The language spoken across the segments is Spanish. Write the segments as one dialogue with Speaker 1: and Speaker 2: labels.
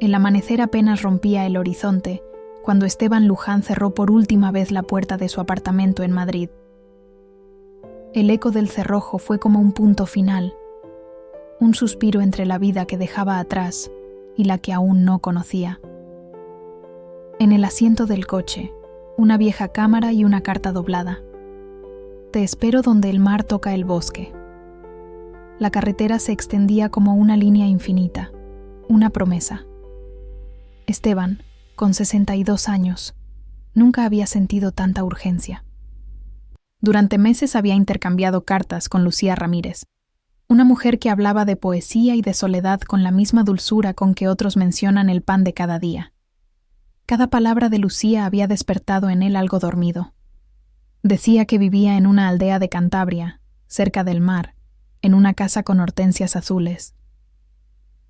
Speaker 1: El amanecer apenas rompía el horizonte cuando Esteban Luján cerró por última vez la puerta de su apartamento en Madrid. El eco del cerrojo fue como un punto final, un suspiro entre la vida que dejaba atrás y la que aún no conocía. En el asiento del coche, una vieja cámara y una carta doblada. Te espero donde el mar toca el bosque. La carretera se extendía como una línea infinita, una promesa. Esteban, con 62 años, nunca había sentido tanta urgencia. Durante meses había intercambiado cartas con Lucía Ramírez, una mujer que hablaba de poesía y de soledad con la misma dulzura con que otros mencionan el pan de cada día. Cada palabra de Lucía había despertado en él algo dormido. Decía que vivía en una aldea de Cantabria, cerca del mar, en una casa con hortensias azules.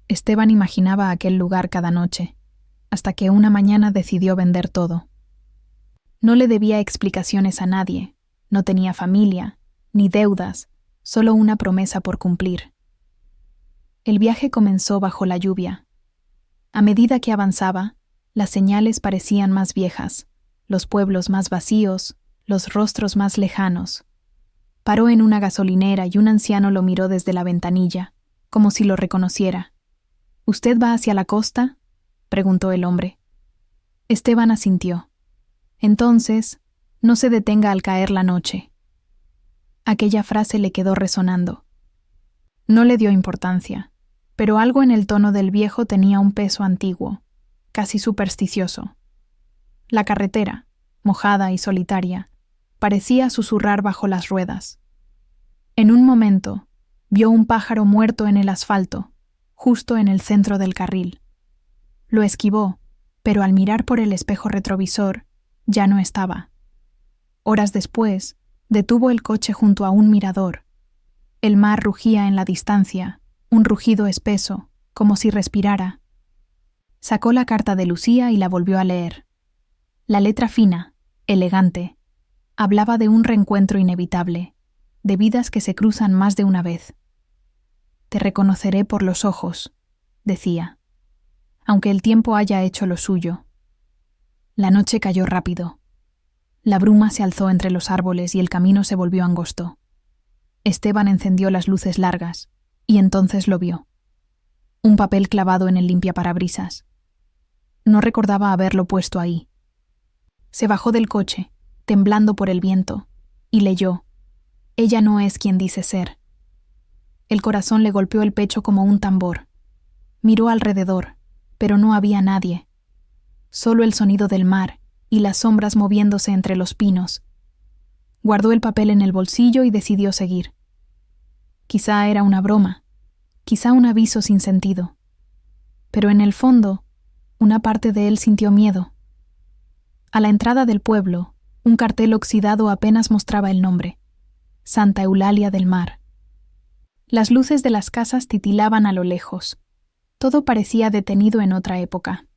Speaker 1: Esteban imaginaba aquel lugar cada noche, hasta que una mañana decidió vender todo. No le debía explicaciones a nadie, no tenía familia, ni deudas, solo una promesa por cumplir. El viaje comenzó bajo la lluvia. A medida que avanzaba, las señales parecían más viejas, los pueblos más vacíos, los rostros más lejanos. Paró en una gasolinera y un anciano lo miró desde la ventanilla, como si lo reconociera. ¿Usted va hacia la costa?, preguntó el hombre. Esteban asintió. Entonces, no se detenga al caer la noche. Aquella frase le quedó resonando. No le dio importancia, pero algo en el tono del viejo tenía un peso antiguo, casi supersticioso. La carretera, mojada y solitaria, parecía susurrar bajo las ruedas. En un momento, vio un pájaro muerto en el asfalto, justo en el centro del carril. Lo esquivó, pero al mirar por el espejo retrovisor, ya no estaba. Horas después, detuvo el coche junto a un mirador. El mar rugía en la distancia, un rugido espeso, como si respirara. Sacó la carta de Lucía y la volvió a leer. La letra fina, elegante, hablaba de un reencuentro inevitable, de vidas que se cruzan más de una vez. Te reconoceré por los ojos, decía, aunque el tiempo haya hecho lo suyo. La noche cayó rápido. La bruma se alzó entre los árboles y el camino se volvió angosto. Esteban encendió las luces largas, y entonces lo vio. Un papel clavado en el limpiaparabrisas. No recordaba haberlo puesto ahí. Se bajó del coche, temblando por el viento, y leyó: Ella no es quien dice ser. El corazón le golpeó el pecho como un tambor. Miró alrededor, pero no había nadie. Solo el sonido del mar y las sombras moviéndose entre los pinos. Guardó el papel en el bolsillo y decidió seguir. Quizá era una broma, quizá un aviso sin sentido. Pero en el fondo, una parte de él sintió miedo. A la entrada del pueblo, un cartel oxidado apenas mostraba el nombre: Santa Eulalia del Mar. Las luces de las casas titilaban a lo lejos. Todo parecía detenido en otra época.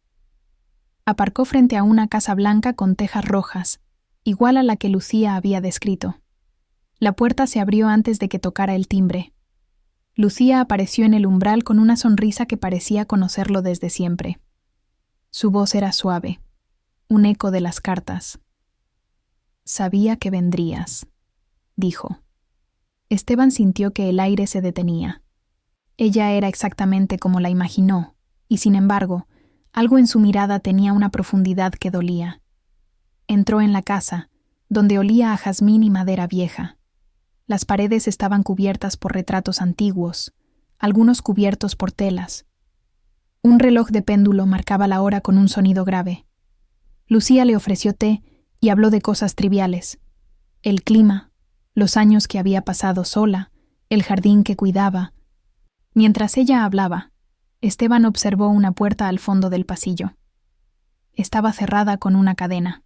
Speaker 1: Aparcó frente a una casa blanca con tejas rojas, igual a la que Lucía había descrito. La puerta se abrió antes de que tocara el timbre. Lucía apareció en el umbral con una sonrisa que parecía conocerlo desde siempre. Su voz era suave, un eco de las cartas. Sabía que vendrías, dijo. Esteban sintió que el aire se detenía. Ella era exactamente como la imaginó, y sin embargo, algo en su mirada tenía una profundidad que dolía. Entró en la casa, donde olía a jazmín y madera vieja. Las paredes estaban cubiertas por retratos antiguos, algunos cubiertos por telas. Un reloj de péndulo marcaba la hora con un sonido grave. Lucía le ofreció té y habló de cosas triviales: el clima, los años que había pasado sola, el jardín que cuidaba. Mientras ella hablaba, Esteban observó una puerta al fondo del pasillo. Estaba cerrada con una cadena.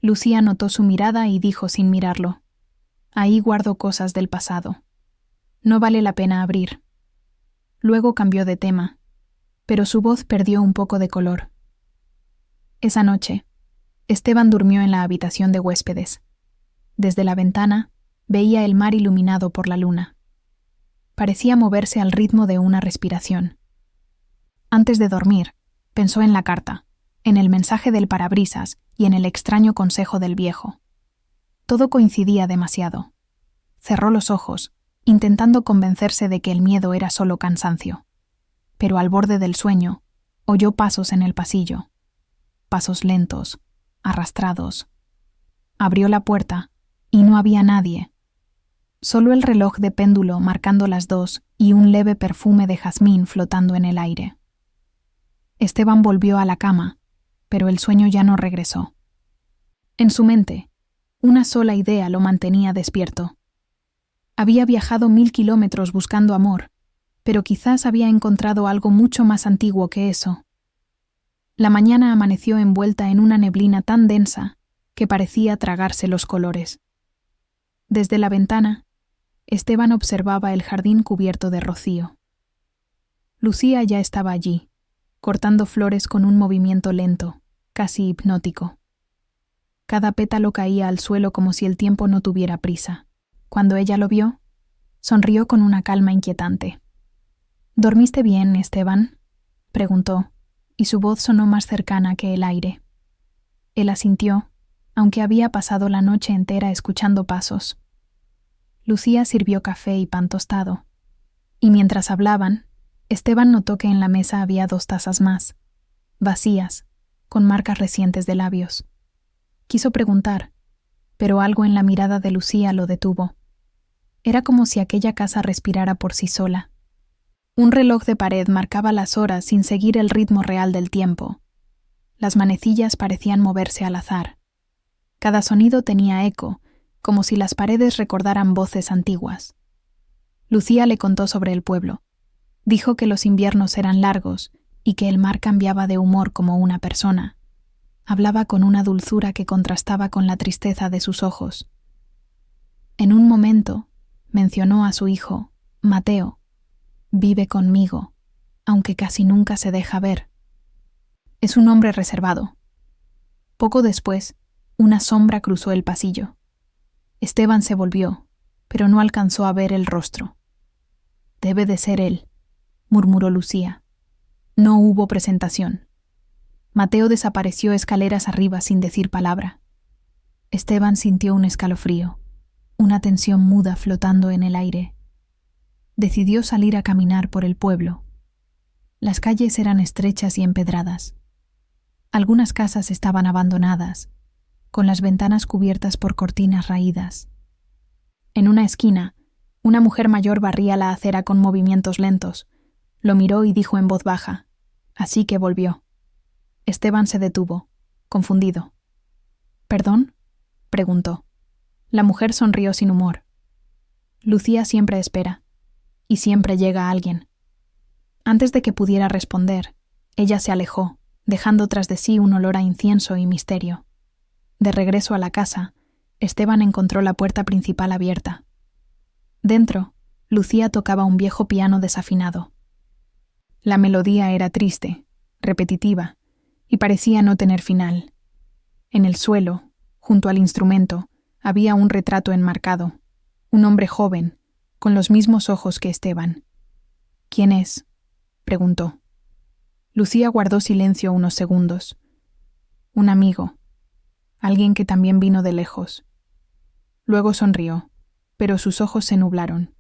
Speaker 1: Lucía notó su mirada y dijo sin mirarlo: Ahí guardo cosas del pasado. No vale la pena abrir. Luego cambió de tema, pero su voz perdió un poco de color. Esa noche, Esteban durmió en la habitación de huéspedes. Desde la ventana, veía el mar iluminado por la luna. Parecía moverse al ritmo de una respiración. Antes de dormir, Pensó en la carta, en el mensaje del parabrisas y en el extraño consejo del viejo. Todo coincidía demasiado. Cerró los ojos, intentando convencerse de que el miedo era solo cansancio. Pero al borde del sueño, oyó pasos en el pasillo. Pasos lentos, arrastrados. Abrió la puerta y no había nadie. Solo el reloj de péndulo marcando las 2 y un leve perfume de jazmín flotando en el aire. Esteban volvió a la cama, pero el sueño ya no regresó. En su mente, una sola idea lo mantenía despierto. Había viajado 1000 kilómetros buscando amor, pero quizás había encontrado algo mucho más antiguo que eso. La mañana amaneció envuelta en una neblina tan densa que parecía tragarse los colores. Desde la ventana, Esteban observaba el jardín cubierto de rocío. Lucía ya estaba allí, cortando flores con un movimiento lento, casi hipnótico. Cada pétalo caía al suelo como si el tiempo no tuviera prisa. Cuando ella lo vio, sonrió con una calma inquietante. «¿Dormiste bien, Esteban?», preguntó, y su voz sonó más cercana que el aire. Él asintió, aunque había pasado la noche entera escuchando pasos. Lucía sirvió café y pan tostado, y mientras hablaban, Esteban notó que en la mesa había 2 tazas más, vacías, con marcas recientes de labios. Quiso preguntar, pero algo en la mirada de Lucía lo detuvo. Era como si aquella casa respirara por sí sola. Un reloj de pared marcaba las horas sin seguir el ritmo real del tiempo. Las manecillas parecían moverse al azar. Cada sonido tenía eco, como si las paredes recordaran voces antiguas. Lucía le contó sobre el pueblo. Dijo que los inviernos eran largos y que el mar cambiaba de humor como una persona. Hablaba con una dulzura que contrastaba con la tristeza de sus ojos. En un momento, mencionó a su hijo, Mateo. Vive conmigo, aunque casi nunca se deja ver. Es un hombre reservado. Poco después, una sombra cruzó el pasillo. Esteban se volvió, pero no alcanzó a ver el rostro. «Debe de ser él», murmuró Lucía. No hubo presentación. Mateo desapareció escaleras arriba sin decir palabra. Esteban sintió un escalofrío, una tensión muda flotando en el aire. Decidió salir a caminar por el pueblo. Las calles eran estrechas y empedradas. Algunas casas estaban abandonadas, con las ventanas cubiertas por cortinas raídas. En una esquina, una mujer mayor barría la acera con movimientos lentos. Lo miró y dijo en voz baja, así que volvió. Esteban se detuvo, confundido. «¿Perdón?», preguntó. La mujer sonrió sin humor. Lucía siempre espera, y siempre llega alguien. Antes de que pudiera responder, ella se alejó, dejando tras de sí un olor a incienso y misterio. De regreso a la casa, Esteban encontró la puerta principal abierta. Dentro, Lucía tocaba un viejo piano desafinado. La melodía era triste, repetitiva, y parecía no tener final. En el suelo, junto al instrumento, había un retrato enmarcado, un hombre joven, con los mismos ojos que Esteban. «¿Quién es?», preguntó. Lucía guardó silencio unos segundos. «Un amigo. Alguien que también vino de lejos». Luego sonrió, pero sus ojos se nublaron.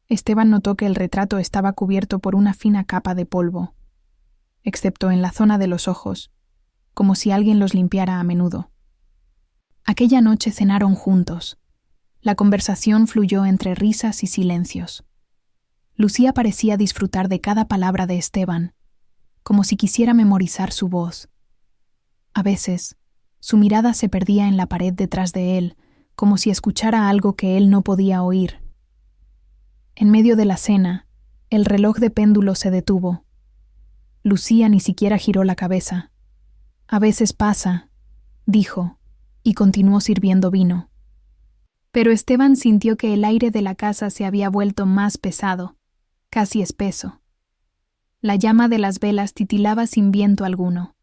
Speaker 1: Esteban notó que el retrato estaba cubierto por una fina capa de polvo, excepto en la zona de los ojos, como si alguien los limpiara a menudo. Aquella noche cenaron juntos. La conversación fluyó entre risas y silencios. Lucía parecía disfrutar de cada palabra de Esteban, como si quisiera memorizar su voz. A veces, su mirada se perdía en la pared detrás de él, como si escuchara algo que él no podía oír. En medio de la cena, el reloj de péndulo se detuvo. Lucía ni siquiera giró la cabeza. «A veces pasa», dijo, y continuó sirviendo vino. Pero Esteban sintió que el aire de la casa se había vuelto más pesado, casi espeso. La llama de las velas titilaba sin viento alguno.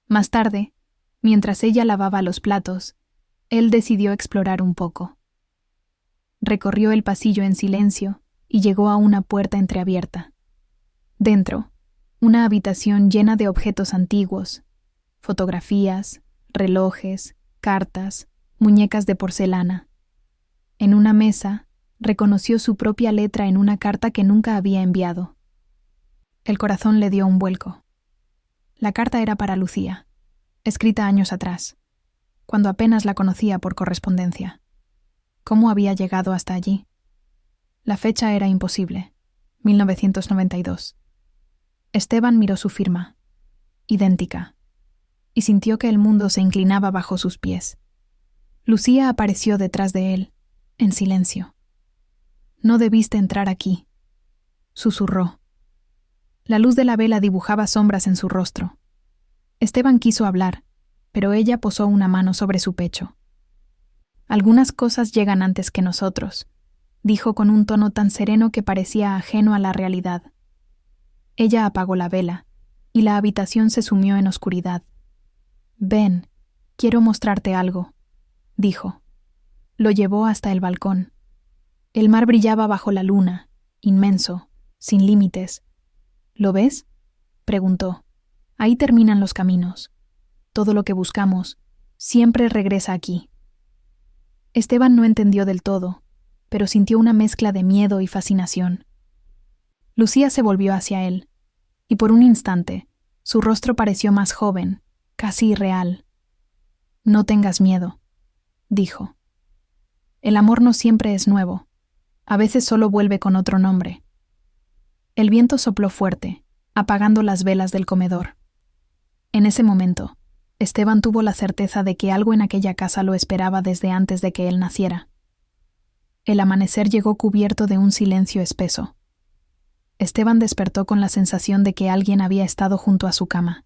Speaker 1: Más tarde, mientras ella lavaba los platos, él decidió explorar un poco. Recorrió el pasillo en silencio y llegó a una puerta entreabierta. Dentro, Una habitación llena de objetos antiguos, fotografías, relojes, cartas, muñecas de porcelana. En una mesa, reconoció su propia letra en una carta que nunca había enviado. El corazón le dio un vuelco. La carta era para Lucía, escrita años atrás, cuando apenas la conocía por correspondencia. ¿Cómo había llegado hasta allí? La fecha era imposible, 1992. Esteban miró su firma, idéntica, y sintió que el mundo se inclinaba bajo sus pies. Lucía apareció detrás de él, en silencio. «No debiste entrar aquí», susurró. La luz de la vela dibujaba sombras en su rostro. Esteban quiso hablar, pero ella posó una mano sobre su pecho. «Algunas cosas llegan antes que nosotros», dijo con un tono tan sereno que parecía ajeno a la realidad. Ella apagó la vela, y la habitación se sumió en oscuridad. «Ven, quiero mostrarte algo», dijo. Lo llevó hasta el balcón. El mar brillaba bajo la luna, inmenso, sin límites. «¿Lo ves?», preguntó. «Ahí terminan los caminos. Todo lo que buscamos siempre regresa aquí». Esteban no entendió del todo, pero sintió una mezcla de miedo y fascinación. Lucía se volvió hacia él, y por un instante, su rostro pareció más joven, casi irreal. «No tengas miedo», dijo. «El amor no siempre es nuevo. A veces solo vuelve con otro nombre». El viento sopló fuerte, apagando las velas del comedor. En ese momento, Esteban tuvo la certeza de que algo en aquella casa lo esperaba desde antes de que él naciera. El amanecer llegó cubierto de un silencio espeso. Esteban despertó con la sensación de que alguien había estado junto a su cama.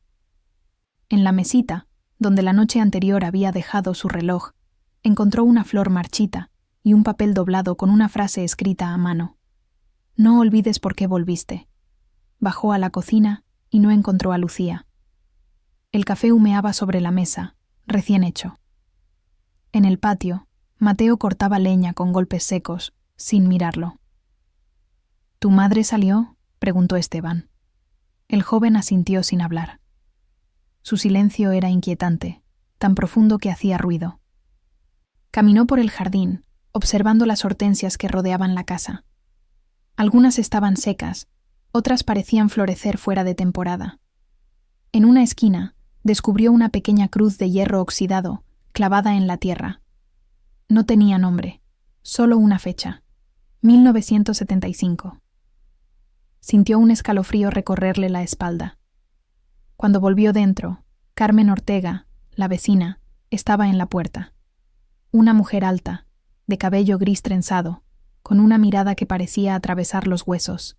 Speaker 1: En la mesita, donde la noche anterior había dejado su reloj, encontró una flor marchita y un papel doblado con una frase escrita a mano. «No olvides por qué volviste». Bajó a la cocina y no encontró a Lucía. El café humeaba sobre la mesa, recién hecho. En el patio, Mateo cortaba leña con golpes secos, sin mirarlo. «¿Tu madre salió?», preguntó Esteban. El joven asintió sin hablar. Su silencio era inquietante, tan profundo que hacía ruido. Caminó por el jardín, observando las hortensias que rodeaban la casa. Algunas estaban secas, otras parecían florecer fuera de temporada. En una esquina, descubrió una pequeña cruz de hierro oxidado, clavada en la tierra. No tenía nombre, solo una fecha, 1975. Sintió un escalofrío recorrerle la espalda. Cuando volvió dentro, Carmen Ortega, la vecina, estaba en la puerta. Una mujer alta, de cabello gris trenzado, con una mirada que parecía atravesar los huesos.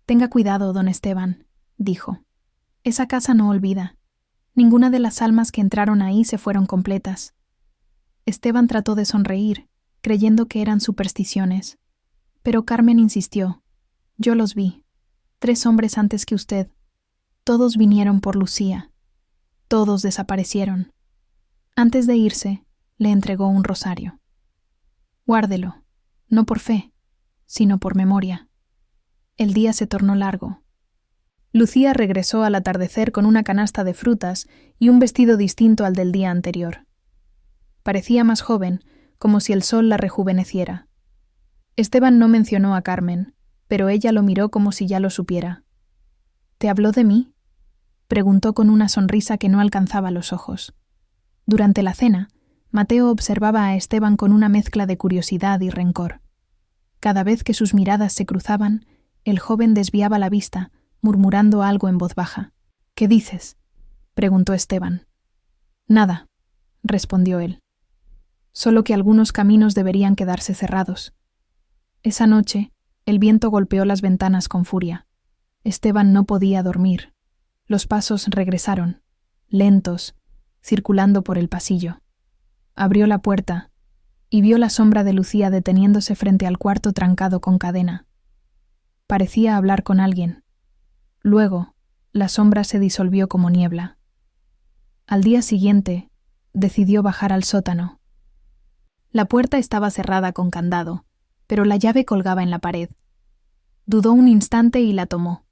Speaker 1: «Tenga cuidado, don Esteban», dijo. «Esa casa no olvida. Ninguna de las almas que entraron ahí se fueron completas». Esteban trató de sonreír, creyendo que eran supersticiones. Pero Carmen insistió. «Yo los vi. 3 hombres antes que usted. Todos vinieron por Lucía. Todos desaparecieron». Antes de irse, le entregó un rosario. «Guárdelo, no por fe, sino por memoria». El día se tornó largo. Lucía regresó al atardecer con una canasta de frutas y un vestido distinto al del día anterior. Parecía más joven, como si el sol la rejuveneciera. Esteban no mencionó a Carmen, pero ella lo miró como si ya lo supiera. «¿Te habló de mí?», preguntó con una sonrisa que no alcanzaba los ojos. Durante la cena, Mateo observaba a Esteban con una mezcla de curiosidad y rencor. Cada vez que sus miradas se cruzaban, el joven desviaba la vista, murmurando algo en voz baja. «¿Qué dices?», preguntó Esteban. «Nada», respondió él. «Solo que algunos caminos deberían quedarse cerrados». Esa noche, el viento golpeó las ventanas con furia. Esteban no podía dormir. Los pasos regresaron, lentos, circulando por el pasillo. Abrió la puerta y vio la sombra de Lucía deteniéndose frente al cuarto trancado con cadena. Parecía hablar con alguien. Luego, la sombra se disolvió como niebla. Al día siguiente, decidió bajar al sótano. La puerta estaba cerrada con candado, pero la llave colgaba en la pared. Dudó un instante y la tomó.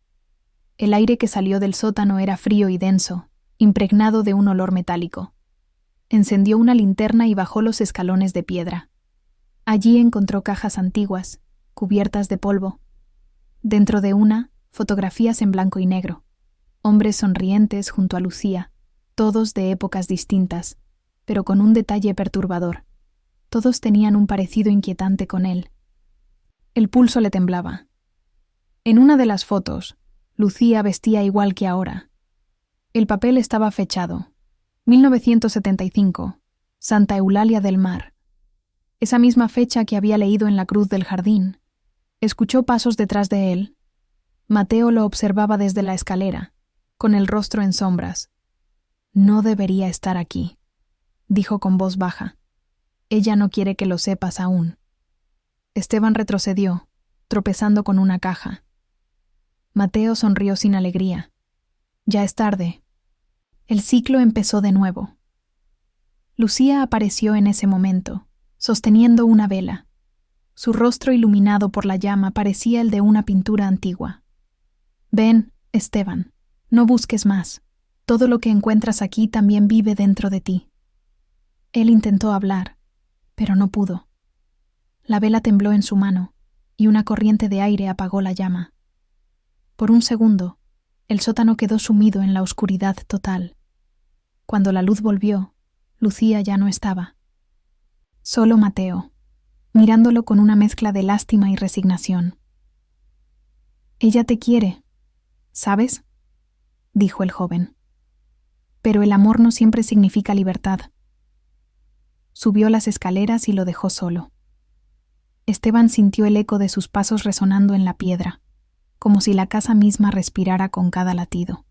Speaker 1: El aire que salió del sótano era frío y denso, impregnado de un olor metálico. Encendió una linterna y bajó los escalones de piedra. Allí encontró cajas antiguas, cubiertas de polvo. Dentro de una, fotografías en blanco y negro. Hombres sonrientes junto a Lucía, todos de épocas distintas, pero con un detalle perturbador. Todos tenían un parecido inquietante con él. El pulso le temblaba. En una de las fotos, Lucía vestía igual que ahora. El papel estaba fechado. 1975, Santa Eulalia del Mar. Esa misma fecha que había leído en la cruz del jardín. Escuchó pasos detrás de él. Mateo lo observaba desde la escalera, con el rostro en sombras. «No debería estar aquí», dijo con voz baja. «Ella no quiere que lo sepas aún». Esteban retrocedió, tropezando con una caja. Mateo sonrió sin alegría. «Ya es tarde». El ciclo empezó de nuevo. Lucía apareció en ese momento, sosteniendo una vela. Su rostro iluminado por la llama parecía el de una pintura antigua. «Ven, Esteban, no busques más. Todo lo que encuentras aquí también vive dentro de ti». Él intentó hablar, pero no pudo. La vela tembló en su mano, y una corriente de aire apagó la llama. Por un segundo, el sótano quedó sumido en la oscuridad total. Cuando la luz volvió, Lucía ya no estaba. Solo Mateo, mirándolo con una mezcla de lástima y resignación. «Ella te quiere, ¿sabes?», dijo el joven. «Pero el amor no siempre significa libertad». Subió las escaleras y lo dejó solo. Esteban sintió el eco de sus pasos resonando en la piedra, como si la casa misma respirara con cada latido.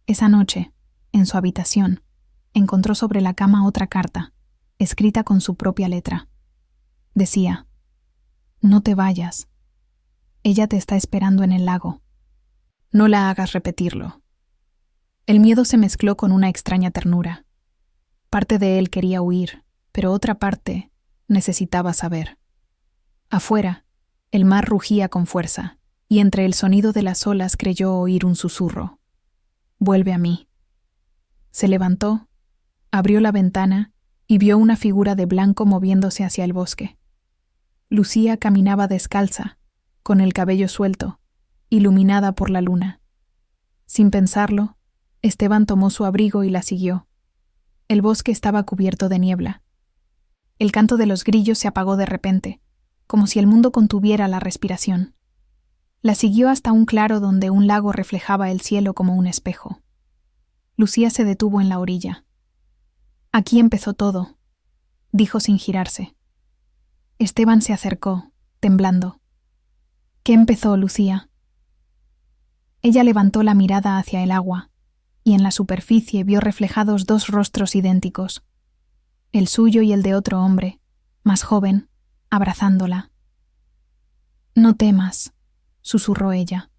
Speaker 1: Esa noche, en su habitación, encontró sobre la cama otra carta, escrita con su propia letra. Decía: «No te vayas. Ella te está esperando en el lago. No la hagas repetirlo». El miedo se mezcló con una extraña ternura. Parte de él quería huir, pero otra parte necesitaba saber. Afuera, el mar rugía con fuerza, y entre el sonido de las olas creyó oír un susurro. «Vuelve a mí». Se levantó, abrió la ventana y vio una figura de blanco moviéndose hacia el bosque. Lucía caminaba descalza, con el cabello suelto, iluminada por la luna. Sin pensarlo, Esteban tomó su abrigo y la siguió. El bosque estaba cubierto de niebla. El canto de los grillos se apagó de repente, como si el mundo contuviera la respiración. La siguió hasta un claro donde un lago reflejaba el cielo como un espejo. Lucía se detuvo en la orilla. «Aquí empezó todo», dijo sin girarse. Esteban se acercó, temblando. «¿Qué empezó, Lucía?» Ella levantó la mirada hacia el agua, y en la superficie vio reflejados dos rostros idénticos, el suyo y el de otro hombre, más joven, abrazándola. «No temas», susurró ella.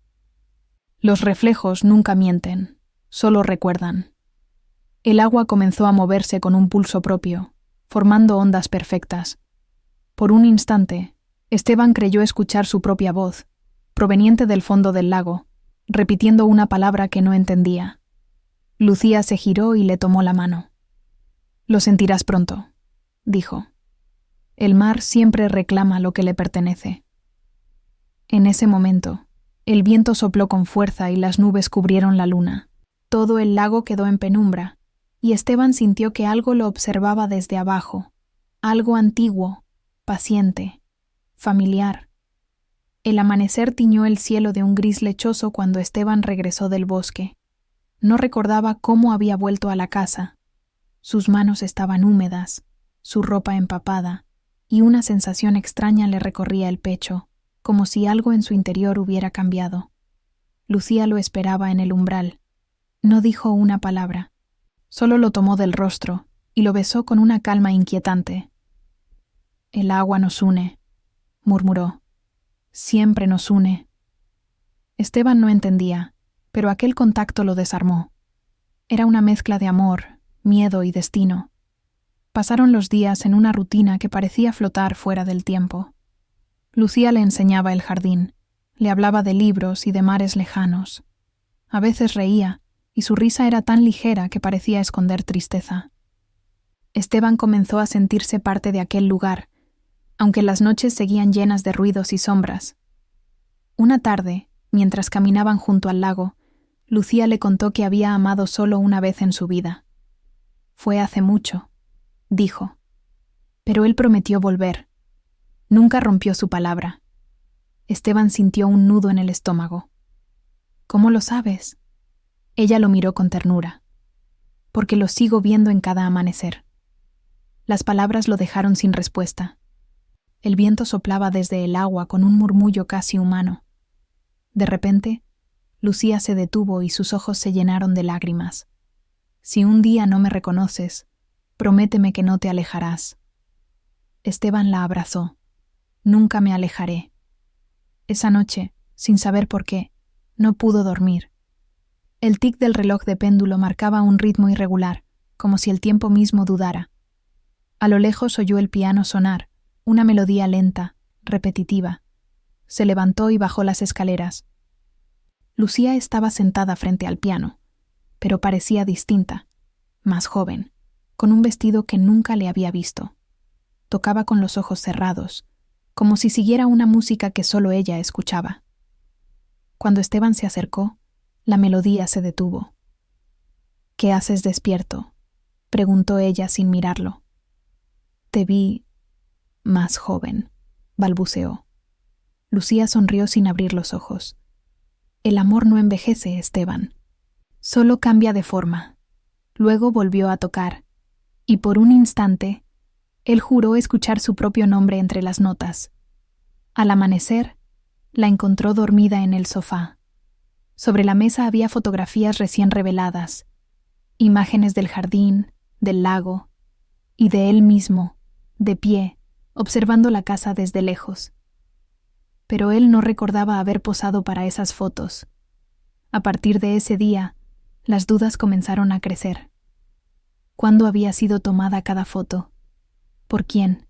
Speaker 1: «Los reflejos nunca mienten, solo recuerdan». El agua comenzó a moverse con un pulso propio, formando ondas perfectas. Por un instante, Esteban creyó escuchar su propia voz, proveniente del fondo del lago, repitiendo una palabra que no entendía. Lucía se giró y le tomó la mano. «Lo sentirás pronto», dijo. «El mar siempre reclama lo que le pertenece». En ese momento, el viento sopló con fuerza y las nubes cubrieron la luna. Todo el lago quedó en penumbra, y Esteban sintió que algo lo observaba desde abajo, algo antiguo, paciente, familiar. El amanecer tiñó el cielo de un gris lechoso cuando Esteban regresó del bosque. No recordaba cómo había vuelto a la casa. Sus manos estaban húmedas, su ropa empapada, y una sensación extraña le recorría el pecho, como si algo en su interior hubiera cambiado. Lucía lo esperaba en el umbral. No dijo una palabra. Solo lo tomó del rostro y lo besó con una calma inquietante. «El agua nos une», murmuró. «Siempre nos une». Esteban no entendía, pero aquel contacto lo desarmó. Era una mezcla de amor, miedo y destino. Pasaron los días en una rutina que parecía flotar fuera del tiempo. Lucía le enseñaba el jardín, le hablaba de libros y de mares lejanos, A veces reía, y su risa era tan ligera que parecía esconder tristeza. Esteban comenzó a sentirse parte de aquel lugar, aunque las noches seguían llenas de ruidos y sombras. Una tarde, mientras caminaban junto al lago, Lucía le contó que había amado solo una vez en su vida. Fue hace mucho, dijo. Pero él prometió volver. Nunca rompió su palabra. Esteban sintió un nudo en el estómago. ¿Cómo lo sabes? Ella lo miró con ternura. Porque lo sigo viendo en cada amanecer. Las palabras lo dejaron sin respuesta. El viento soplaba desde el agua con un murmullo casi humano. De repente, Lucía se detuvo y sus ojos se llenaron de lágrimas. Si un día no me reconoces, prométeme que no te alejarás. Esteban la abrazó. Nunca me alejaré. Esa noche, sin saber por qué, no pudo dormir. El tic del reloj de péndulo marcaba un ritmo irregular, como si el tiempo mismo dudara. A lo lejos oyó el piano sonar, una melodía lenta, repetitiva. Se levantó y bajó las escaleras. Lucía estaba sentada frente al piano, pero parecía distinta, más joven, con un vestido que nunca le había visto. Tocaba con los ojos cerrados, como si siguiera una música que solo ella escuchaba. Cuando Esteban se acercó, la melodía se detuvo. «¿Qué haces despierto?», preguntó ella sin mirarlo. «Te vi más joven», balbuceó. Lucía sonrió sin abrir los ojos. «El amor no envejece, Esteban. Solo cambia de forma». Luego volvió a tocar, y por un instante, él juró escuchar su propio nombre entre las notas. Al amanecer, la encontró dormida en el sofá. Sobre la mesa había fotografías recién reveladas, imágenes del jardín, del lago, y de él mismo, de pie, observando la casa desde lejos. Pero él no recordaba haber posado para esas fotos. A partir de ese día, las dudas comenzaron a crecer. ¿Cuándo había sido tomada cada foto? ¿Por quién?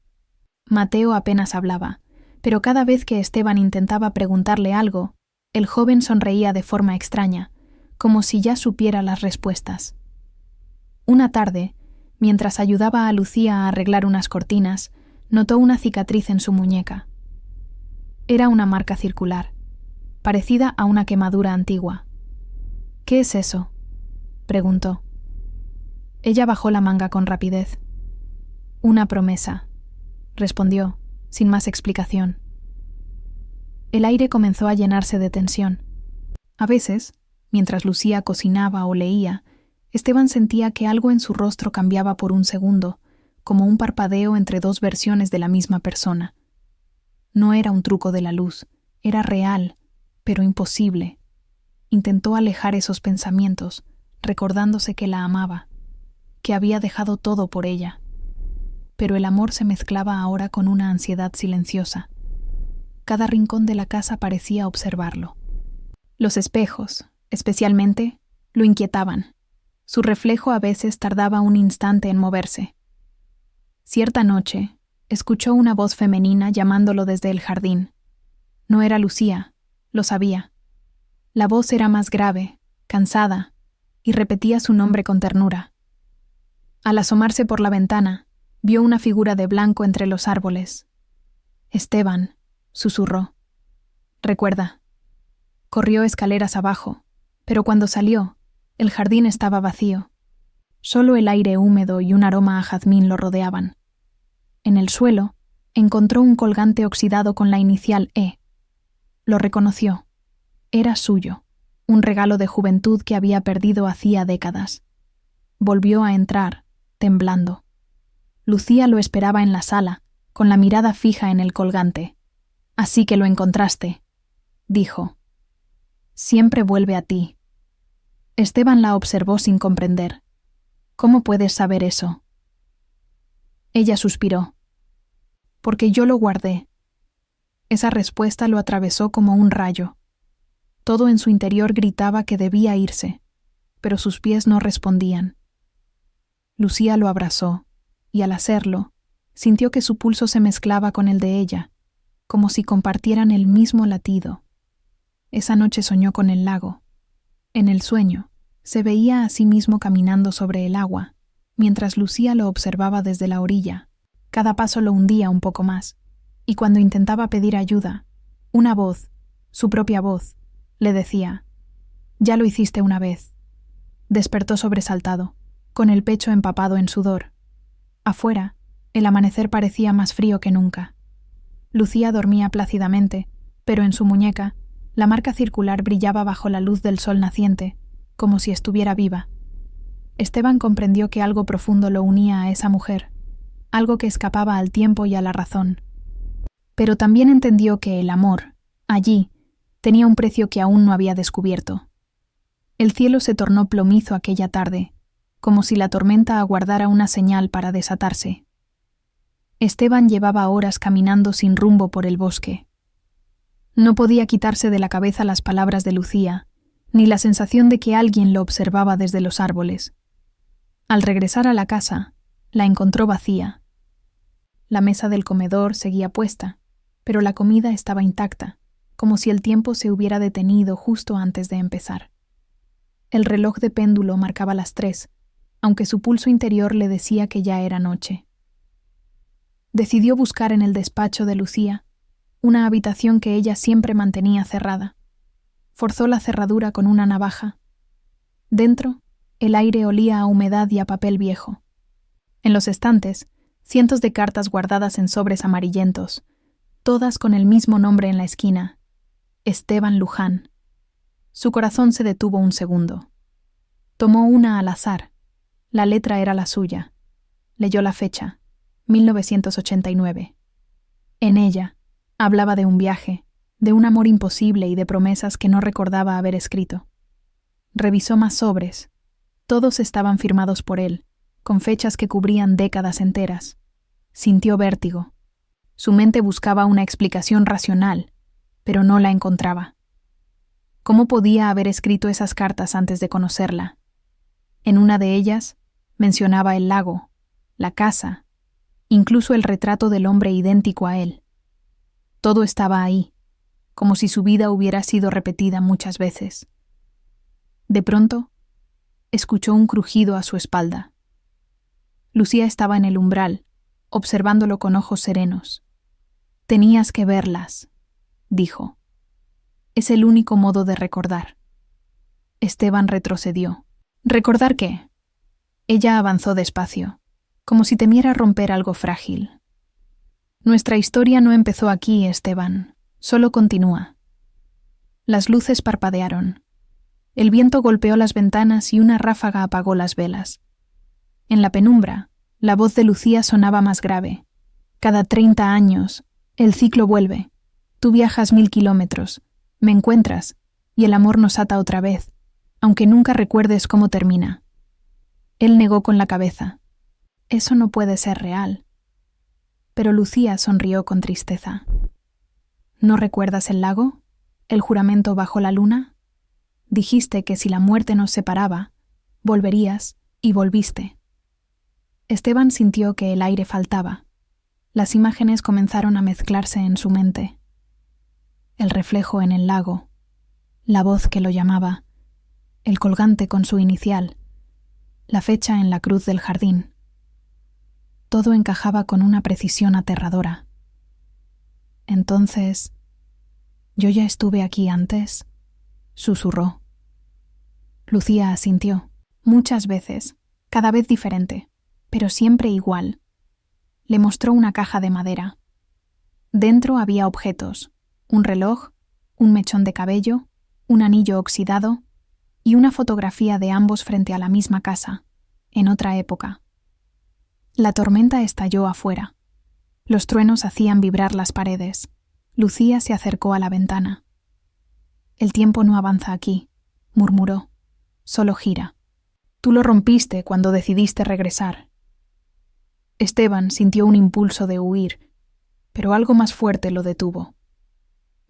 Speaker 1: Mateo apenas hablaba, pero cada vez que Esteban intentaba preguntarle algo, el joven sonreía de forma extraña, como si ya supiera las respuestas. Una tarde, mientras ayudaba a Lucía a arreglar unas cortinas, notó una cicatriz en su muñeca. Era una marca circular, parecida a una quemadura antigua. «¿Qué es eso?», preguntó. Ella bajó la manga con rapidez. «Una promesa», respondió, sin más explicación. El aire comenzó a llenarse de tensión. A veces, mientras Lucía cocinaba o leía, Esteban sentía que algo en su rostro cambiaba por un segundo, como un parpadeo entre dos versiones de la misma persona. No era un truco de la luz, era real, pero imposible. Intentó alejar esos pensamientos, recordándose que la amaba, que había dejado todo por ella. Pero el amor se mezclaba ahora con una ansiedad silenciosa. Cada rincón de la casa parecía observarlo. Los espejos, especialmente, lo inquietaban. Su reflejo a veces tardaba un instante en moverse. Cierta noche, escuchó una voz femenina llamándolo desde el jardín. No era Lucía, lo sabía. La voz era más grave, cansada, y repetía su nombre con ternura. Al asomarse por la ventana, vio una figura de blanco entre los árboles. «Esteban», susurró. «Recuerda». Corrió escaleras abajo, pero cuando salió, el jardín estaba vacío. Solo el aire húmedo y un aroma a jazmín lo rodeaban. En el suelo, encontró un colgante oxidado con la inicial E. Lo reconoció. Era suyo, un regalo de juventud que había perdido hacía décadas. Volvió a entrar, temblando. Lucía lo esperaba en la sala, con la mirada fija en el colgante. «Así que lo encontraste», dijo. «Siempre vuelve a ti». Esteban la observó sin comprender. «¿Cómo puedes saber eso?». Ella suspiró. «Porque yo lo guardé». Esa respuesta lo atravesó como un rayo. Todo en su interior gritaba que debía irse, pero sus pies no respondían. Lucía lo abrazó, y al hacerlo, sintió que su pulso se mezclaba con el de ella, como si compartieran el mismo latido. Esa noche soñó con el lago. En el sueño, se veía a sí mismo caminando sobre el agua, mientras Lucía lo observaba desde la orilla. Cada paso lo hundía un poco más, y cuando intentaba pedir ayuda, una voz, su propia voz, le decía: «Ya lo hiciste una vez». Despertó sobresaltado, con el pecho empapado en sudor. Afuera, el amanecer parecía más frío que nunca. Lucía dormía plácidamente, pero en su muñeca, la marca circular brillaba bajo la luz del sol naciente, como si estuviera viva. Esteban comprendió que algo profundo lo unía a esa mujer, algo que escapaba al tiempo y a la razón. Pero también entendió que el amor, allí, tenía un precio que aún no había descubierto. El cielo se tornó plomizo aquella tarde, como si la tormenta aguardara una señal para desatarse. Esteban llevaba horas caminando sin rumbo por el bosque. No podía quitarse de la cabeza las palabras de Lucía, ni la sensación de que alguien lo observaba desde los árboles. Al regresar a la casa, la encontró vacía. La mesa del comedor seguía puesta, pero la comida estaba intacta, como si el tiempo se hubiera detenido justo antes de empezar. El reloj de péndulo marcaba las 3, aunque su pulso interior le decía que ya era noche. Decidió buscar en el despacho de Lucía, una habitación que ella siempre mantenía cerrada. Forzó la cerradura con una navaja. Dentro, el aire olía a humedad y a papel viejo. En los estantes, cientos de cartas guardadas en sobres amarillentos, todas con el mismo nombre en la esquina: Esteban Luján. Su corazón se detuvo un segundo. Tomó una al azar. La letra era la suya. Leyó la fecha: 1989. En ella, hablaba de un viaje, de un amor imposible y de promesas que no recordaba haber escrito. Revisó más sobres. Todos estaban firmados por él, con fechas que cubrían décadas enteras. Sintió vértigo. Su mente buscaba una explicación racional, pero no la encontraba. ¿Cómo podía haber escrito esas cartas antes de conocerla? En una de ellas, mencionaba el lago, la casa, incluso el retrato del hombre idéntico a él. Todo estaba ahí, como si su vida hubiera sido repetida muchas veces. De pronto, escuchó un crujido a su espalda. Lucía estaba en el umbral, observándolo con ojos serenos. «Tenías que verlas», dijo. «Es el único modo de recordar». Esteban retrocedió. ¿Recordar qué? Ella avanzó despacio, como si temiera romper algo frágil. «Nuestra historia no empezó aquí, Esteban, solo continúa». Las luces parpadearon. El viento golpeó las ventanas y una ráfaga apagó las velas. En la penumbra, la voz de Lucía sonaba más grave. «Cada 30 años, el ciclo vuelve. Tú viajas 1000 kilómetros, me encuentras, y el amor nos ata otra vez, aunque nunca recuerdes cómo termina». Él negó con la cabeza. «Eso no puede ser real». Pero Lucía sonrió con tristeza. «¿No recuerdas el lago? ¿El juramento bajo la luna? Dijiste que si la muerte nos separaba, volverías y volviste». Esteban sintió que el aire faltaba. Las imágenes comenzaron a mezclarse en su mente. El reflejo en el lago, la voz que lo llamaba, el colgante con su inicial, la fecha en la cruz del jardín. Todo encajaba con una precisión aterradora. Entonces, «¿Yo ya estuve aquí antes?», susurró. Lucía asintió, muchas veces, cada vez diferente, pero siempre igual. Le mostró una caja de madera. Dentro había objetos: un reloj, un mechón de cabello, un anillo oxidado y una fotografía de ambos frente a la misma casa, en otra época. La tormenta estalló afuera. Los truenos hacían vibrar las paredes. Lucía se acercó a la ventana. «El tiempo no avanza aquí», murmuró. «Solo gira. Tú lo rompiste cuando decidiste regresar». Esteban sintió un impulso de huir, pero algo más fuerte lo detuvo.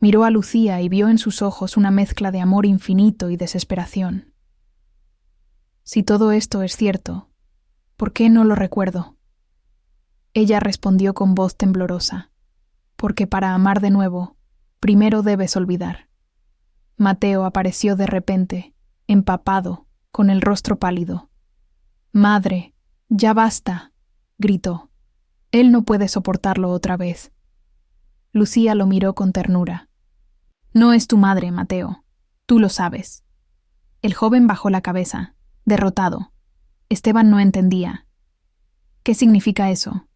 Speaker 1: Miró a Lucía y vio en sus ojos una mezcla de amor infinito y desesperación. «Si todo esto es cierto, ¿por qué no lo recuerdo?». Ella respondió con voz temblorosa: «Porque para amar de nuevo, primero debes olvidar». Mateo apareció de repente, empapado, con el rostro pálido. «Madre, ya basta», gritó. «Él no puede soportarlo otra vez». Lucía lo miró con ternura. «No es tu madre, Mateo. Tú lo sabes». El joven bajó la cabeza, derrotado. Esteban no entendía. «¿Qué significa eso?»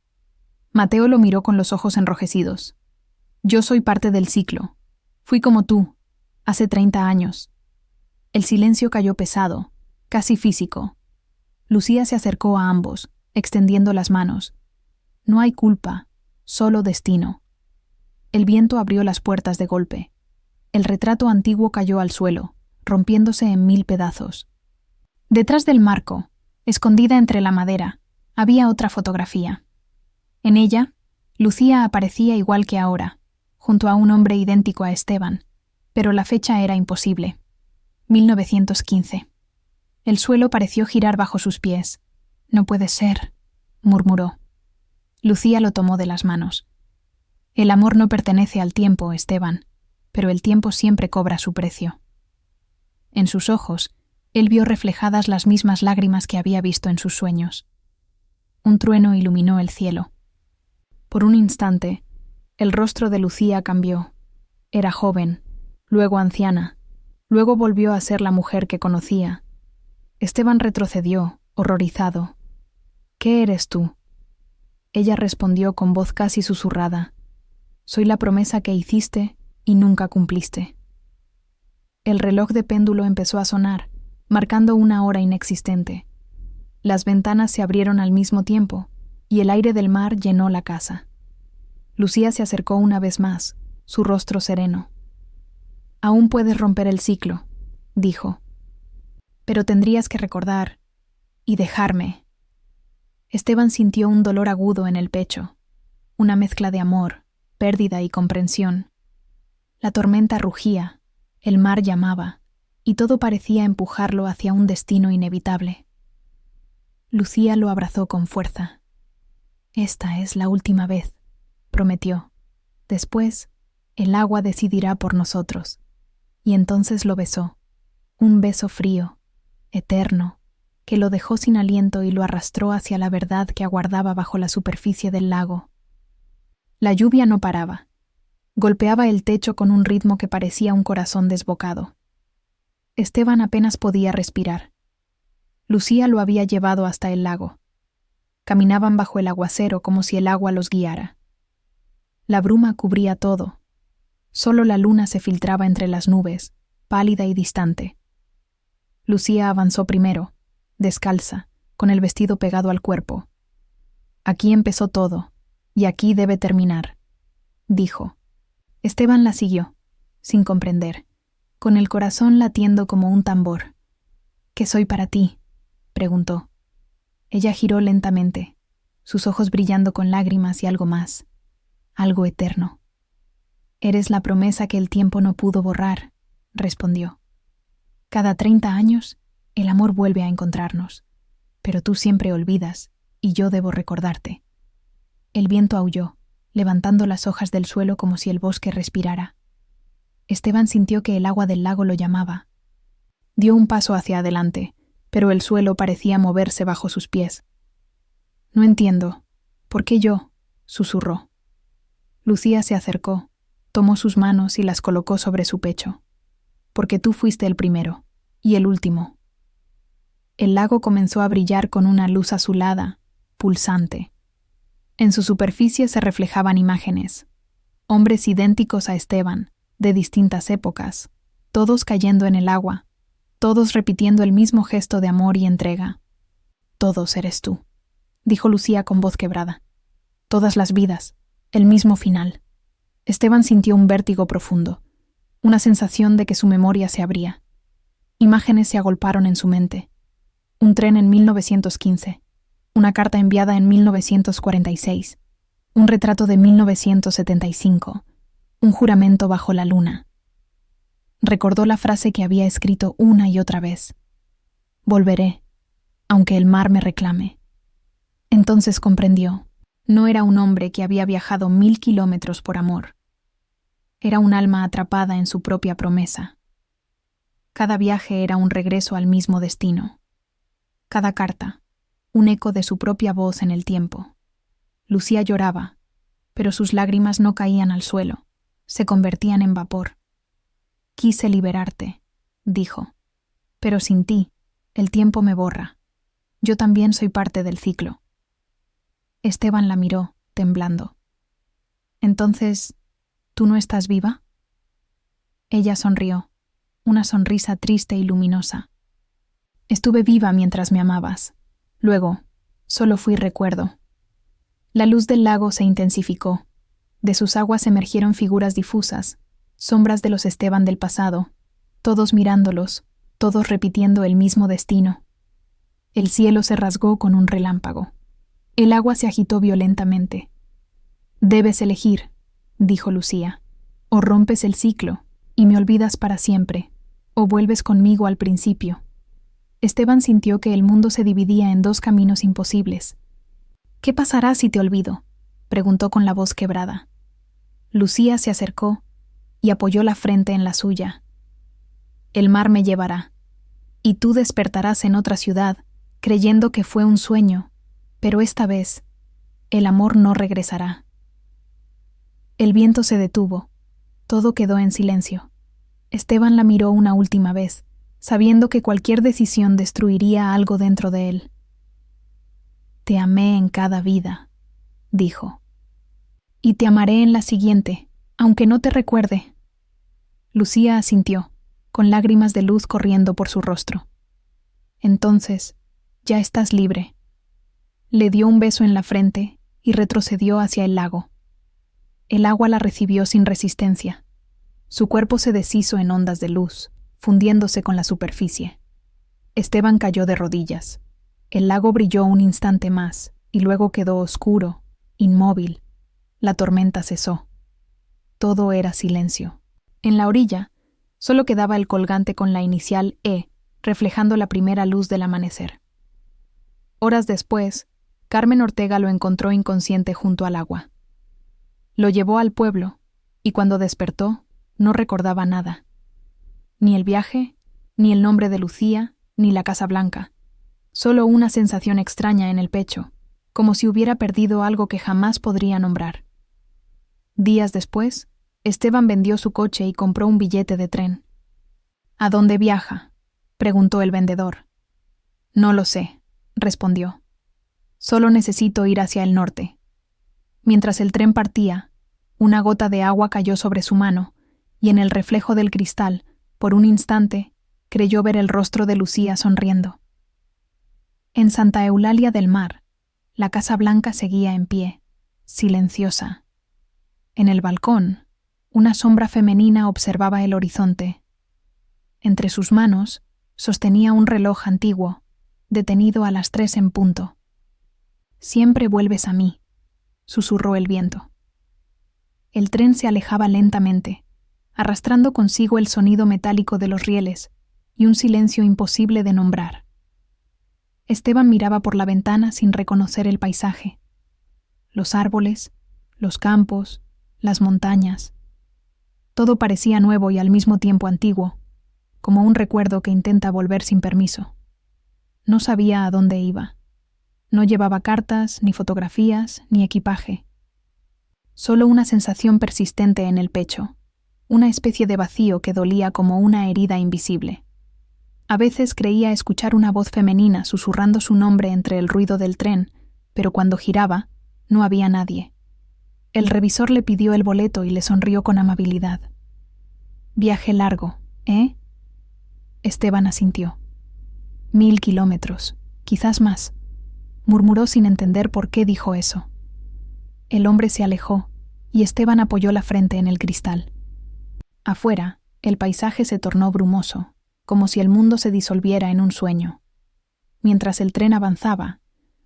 Speaker 1: Mateo lo miró con los ojos enrojecidos. «Yo soy parte del ciclo. Fui como tú, hace 30 años». El silencio cayó pesado, casi físico. Lucía se acercó a ambos, extendiendo las manos. No hay culpa, solo destino. El viento abrió las puertas de golpe. El retrato antiguo cayó al suelo, rompiéndose en 1000 pedazos. Detrás del marco, escondida entre la madera, había otra fotografía. En ella, Lucía aparecía igual que ahora, junto a un hombre idéntico a Esteban, pero la fecha era imposible. 1915. El suelo pareció girar bajo sus pies. «No puede ser», murmuró. Lucía lo tomó de las manos. «El amor no pertenece al tiempo, Esteban, pero el tiempo siempre cobra su precio». En sus ojos, él vio reflejadas las mismas lágrimas que había visto en sus sueños. Un trueno iluminó el cielo. Por un instante, el rostro de Lucía cambió. Era joven, luego anciana, luego volvió a ser la mujer que conocía. Esteban retrocedió, horrorizado. «¿Qué eres tú?» Ella respondió con voz casi susurrada. «Soy la promesa que hiciste y nunca cumpliste». El reloj de péndulo empezó a sonar, marcando una hora inexistente. Las ventanas se abrieron al mismo tiempo, y el aire del mar llenó la casa. Lucía se acercó una vez más, su rostro sereno. «Aún puedes romper el ciclo», dijo. «Pero tendrías que recordar y dejarme». Esteban sintió un dolor agudo en el pecho, una mezcla de amor, pérdida y comprensión. La tormenta rugía, el mar llamaba, y todo parecía empujarlo hacia un destino inevitable. Lucía lo abrazó con fuerza. «Esta es la última vez», prometió. «Después, el agua decidirá por nosotros». Y entonces lo besó, un beso frío, eterno, que lo dejó sin aliento y lo arrastró hacia la verdad que aguardaba bajo la superficie del lago. La lluvia no paraba. Golpeaba el techo con un ritmo que parecía un corazón desbocado. Esteban apenas podía respirar. Lucía lo había llevado hasta el lago. Caminaban bajo el aguacero como si el agua los guiara. La bruma cubría todo. Solo la luna se filtraba entre las nubes, pálida y distante. Lucía avanzó primero, descalza, con el vestido pegado al cuerpo. «Aquí empezó todo, y aquí debe terminar», dijo. Esteban la siguió, sin comprender, con el corazón latiendo como un tambor. «¿Qué soy para ti?», preguntó. Ella giró lentamente, sus ojos brillando con lágrimas y algo más, algo eterno. «Eres la promesa que el tiempo no pudo borrar», respondió. «Cada 30 años, el amor vuelve a encontrarnos, pero tú siempre olvidas, y yo debo recordarte». El viento aulló, levantando las hojas del suelo como si el bosque respirara. Esteban sintió que el agua del lago lo llamaba. Dio un paso hacia adelante, pero el suelo parecía moverse bajo sus pies. «No entiendo. ¿Por qué yo?», susurró. Lucía se acercó, tomó sus manos y las colocó sobre su pecho. «Porque tú fuiste el primero, y el último». El lago comenzó a brillar con una luz azulada, pulsante. En su superficie se reflejaban imágenes. Hombres idénticos a Esteban, de distintas épocas, todos cayendo en el agua, todos repitiendo el mismo gesto de amor y entrega. «Todos eres tú», dijo Lucía con voz quebrada. «Todas las vidas, el mismo final». Esteban sintió un vértigo profundo, una sensación de que su memoria se abría. Imágenes se agolparon en su mente. Un tren en 1915, una carta enviada en 1946, un retrato de 1975, un juramento bajo la luna. Recordó la frase que había escrito una y otra vez: «Volveré, aunque el mar me reclame». Entonces comprendió, no era un hombre que había viajado 1000 kilómetros por amor. Era un alma atrapada en su propia promesa. Cada viaje era un regreso al mismo destino. Cada carta, un eco de su propia voz en el tiempo. Lucía lloraba, pero sus lágrimas no caían al suelo, se convertían en vapor. Quise liberarte, dijo, pero sin ti, el tiempo me borra. Yo también soy parte del ciclo. Esteban la miró, temblando. Entonces, ¿tú no estás viva? Ella sonrió, una sonrisa triste y luminosa. Estuve viva mientras me amabas. Luego, solo fui recuerdo. La luz del lago se intensificó. De sus aguas emergieron figuras difusas, sombras de los Esteban del pasado, todos mirándolos, todos repitiendo el mismo destino. El cielo se rasgó con un relámpago. El agua se agitó violentamente. Debes elegir, dijo Lucía, o rompes el ciclo y me olvidas para siempre, o vuelves conmigo al principio. Esteban sintió que el mundo se dividía en dos caminos imposibles. ¿Qué pasará si te olvido?, preguntó con la voz quebrada. Lucía se acercó y apoyó la frente en la suya. El mar me llevará, y tú despertarás en otra ciudad, creyendo que fue un sueño, pero esta vez, el amor no regresará. El viento se detuvo, todo quedó en silencio. Esteban la miró una última vez, sabiendo que cualquier decisión destruiría algo dentro de él. Te amé en cada vida, dijo. Y te amaré en la siguiente, aunque no te recuerde. Lucía asintió, con lágrimas de luz corriendo por su rostro. Entonces, ya estás libre. Le dio un beso en la frente y retrocedió hacia el lago. El agua la recibió sin resistencia. Su cuerpo se deshizo en ondas de luz, fundiéndose con la superficie. Esteban cayó de rodillas. El lago brilló un instante más y luego quedó oscuro, inmóvil. La tormenta cesó. Todo era silencio. En la orilla, solo quedaba el colgante con la inicial E, reflejando la primera luz del amanecer. Horas después, Carmen Ortega lo encontró inconsciente junto al agua. Lo llevó al pueblo, y cuando despertó, no recordaba nada. Ni el viaje, ni el nombre de Lucía, ni la Casa Blanca. Solo una sensación extraña en el pecho, como si hubiera perdido algo que jamás podría nombrar. Días después, Esteban vendió su coche y compró un billete de tren. ¿A dónde viaja?, preguntó el vendedor. No lo sé, respondió. Solo necesito ir hacia el norte. Mientras el tren partía, una gota de agua cayó sobre su mano, y en el reflejo del cristal, por un instante, creyó ver el rostro de Lucía sonriendo. En Santa Eulalia del Mar, la Casa Blanca seguía en pie, silenciosa. En el balcón, una sombra femenina observaba el horizonte. Entre sus manos, sostenía un reloj antiguo, detenido a las 3 en punto. Siempre vuelves a mí, susurró el viento. El tren se alejaba lentamente, arrastrando consigo el sonido metálico de los rieles y un silencio imposible de nombrar. Esteban miraba por la ventana sin reconocer el paisaje. Los árboles, los campos, las montañas. Todo parecía nuevo y al mismo tiempo antiguo, como un recuerdo que intenta volver sin permiso. No sabía a dónde iba. No llevaba cartas, ni fotografías, ni equipaje. Solo una sensación persistente en el pecho, una especie de vacío que dolía como una herida invisible. A veces creía escuchar una voz femenina susurrando su nombre entre el ruido del tren, pero cuando giraba, no había nadie. El revisor le pidió el boleto y le sonrió con amabilidad. «Viaje largo, ¿eh?» Esteban asintió. 1000 kilómetros, quizás más. Murmuró sin entender por qué dijo eso. El hombre se alejó, y Esteban apoyó la frente en el cristal. Afuera, el paisaje se tornó brumoso, como si el mundo se disolviera en un sueño. Mientras el tren avanzaba,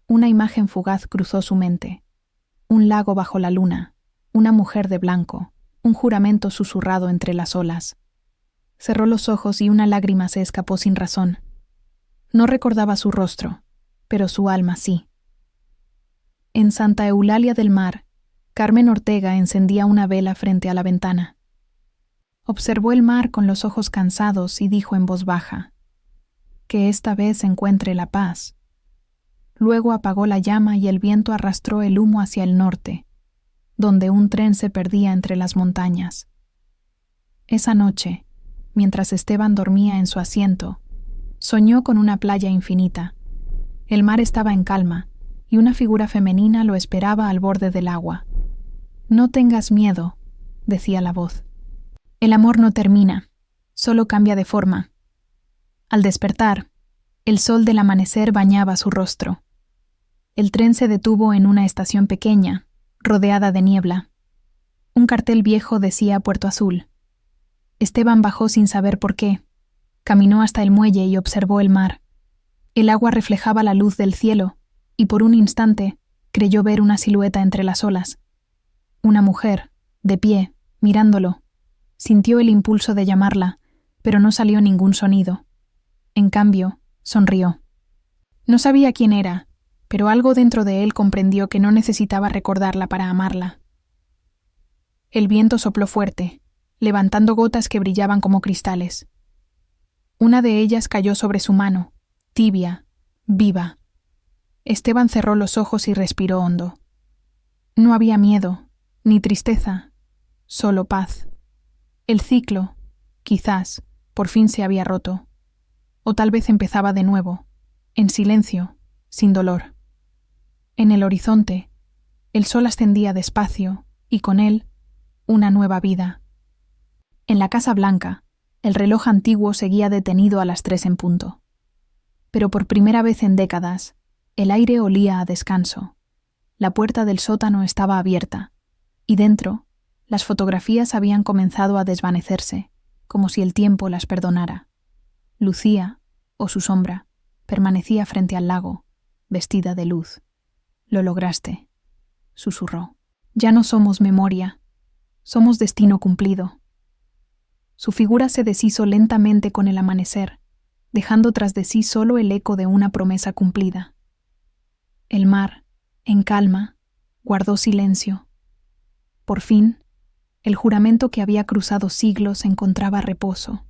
Speaker 1: una imagen fugaz cruzó su mente. Un lago bajo la luna, una mujer de blanco, un juramento susurrado entre las olas. Cerró los ojos y una lágrima se escapó sin razón. No recordaba su rostro, pero su alma sí. En Santa Eulalia del Mar, Carmen Ortega encendía una vela frente a la ventana. Observó el mar con los ojos cansados y dijo en voz baja: «Que esta vez encuentre la paz». Luego apagó la llama y el viento arrastró el humo hacia el norte, donde un tren se perdía entre las montañas. Esa noche, mientras Esteban dormía en su asiento, soñó con una playa infinita. El mar estaba en calma y una figura femenina lo esperaba al borde del agua. «No tengas miedo», decía la voz. «El amor no termina, solo cambia de forma». Al despertar, el sol del amanecer bañaba su rostro. El tren se detuvo en una estación pequeña, rodeada de niebla. Un cartel viejo decía Puerto Azul. Esteban bajó sin saber por qué. Caminó hasta el muelle y observó el mar. El agua reflejaba la luz del cielo, y por un instante creyó ver una silueta entre las olas. Una mujer, de pie, mirándolo. Sintió el impulso de llamarla, pero no salió ningún sonido. En cambio, sonrió. No sabía quién era, pero algo dentro de él comprendió que no necesitaba recordarla para amarla. El viento sopló fuerte, levantando gotas que brillaban como cristales. Una de ellas cayó sobre su mano, tibia, viva. Esteban cerró los ojos y respiró hondo. No había miedo, ni tristeza, solo paz. El ciclo, quizás, por fin se había roto. O tal vez empezaba de nuevo, en silencio, sin dolor. En el horizonte, el sol ascendía despacio y con él, una nueva vida. En la Casa Blanca, el reloj antiguo seguía detenido a las 3 en punto. Pero por primera vez en décadas, el aire olía a descanso. La puerta del sótano estaba abierta, y dentro, las fotografías habían comenzado a desvanecerse, como si el tiempo las perdonara. Lucía, o su sombra, permanecía frente al lago, vestida de luz. «Lo lograste», susurró. «Ya no somos memoria, somos destino cumplido». Su figura se deshizo lentamente con el amanecer, dejando tras de sí solo el eco de una promesa cumplida. El mar, en calma, guardó silencio. Por fin, el juramento que había cruzado siglos encontraba reposo.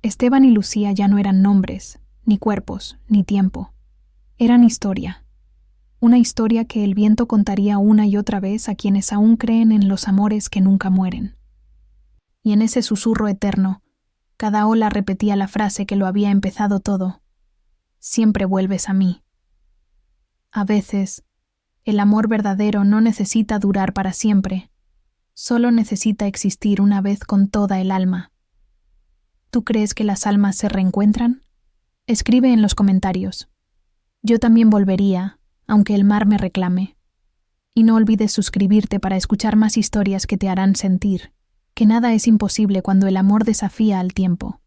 Speaker 1: Esteban y Lucía ya no eran nombres, ni cuerpos, ni tiempo. Eran historia. Una historia que el viento contaría una y otra vez a quienes aún creen en los amores que nunca mueren. Y en ese susurro eterno, cada ola repetía la frase que lo había empezado todo: «Siempre vuelves a mí». A veces, el amor verdadero no necesita durar para siempre, solo necesita existir una vez con toda el alma. ¿Tú crees que las almas se reencuentran? Escribe en los comentarios. Yo también volvería, aunque el mar me reclame. Y no olvides suscribirte para escuchar más historias que te harán sentir que nada es imposible cuando el amor desafía al tiempo.